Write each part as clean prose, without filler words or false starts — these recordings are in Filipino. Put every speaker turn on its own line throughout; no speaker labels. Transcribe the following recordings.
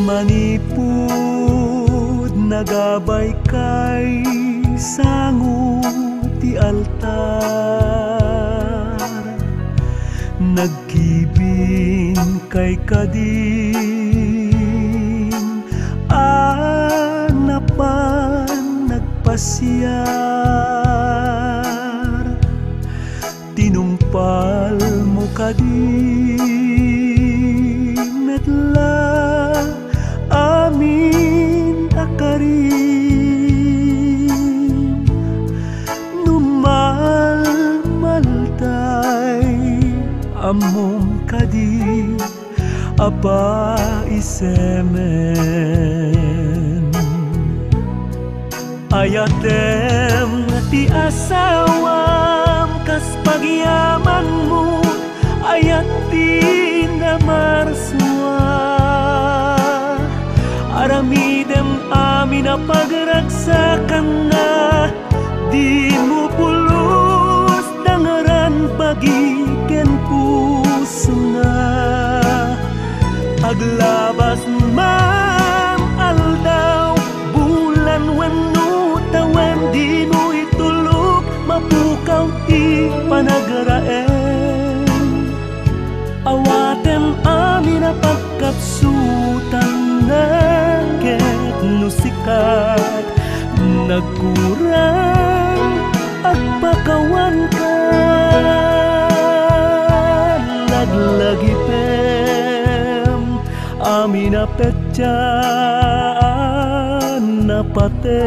Manipud nagabay kay sango ti altar, nagkibin kay kadin, anapan nagpasyar, tinumpal mo kadin, metla amin akarim, numalmaltay amom kadi apa isemen. Ayatem ti asawam kas pagyaman mo, ayat ti namarswa, aramidem amin na pagragsakan na, di mo pulos dangaran bagiken puso na. Aglabas man aldaw, bulan wenno tawen, di mo itulog mapukaw ti panagraen. Awatem amin na pagkapsutan na, ket no sikat nagkurang agpakawan ka, laglagipem amin na petyan na pateg,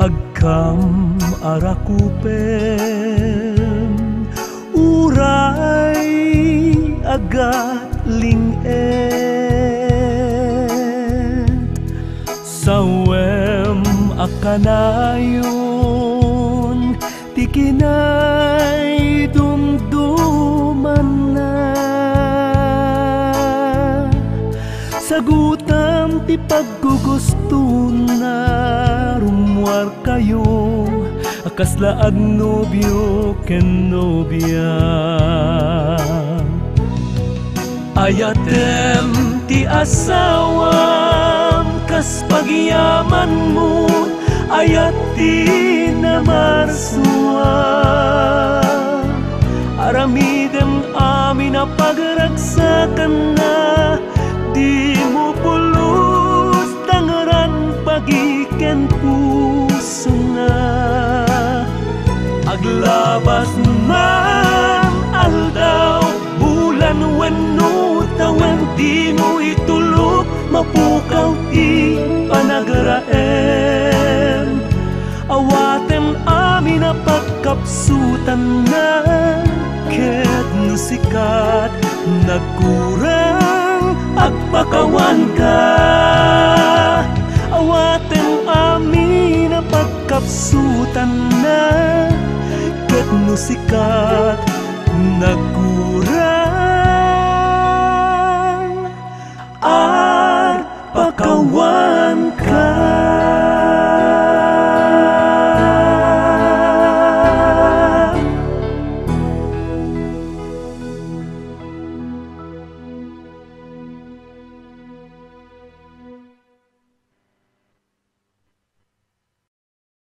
agkam arakupem uray agat linget, sawem akanayon tikinay dumduman na, sagutam ti paggugusto na, rumwar kayo akasla agnobyo ken nobya. Ayatem ti asawam kas pagyaman mo, ayat ti namarswa, aramidem amin na pagragsakan na, di mo pulos dangaran bagiken puso na. Aglabas man aldaw, bulan wenno tawen, di mo itulog mapukaw ti panagraen. Awatem amin na pagkapsutan na, ket no sikat nagkurang agpakawan ka. Awatem amin na pagkapsutan na, ket no sikat nagkurang agpakawan ka.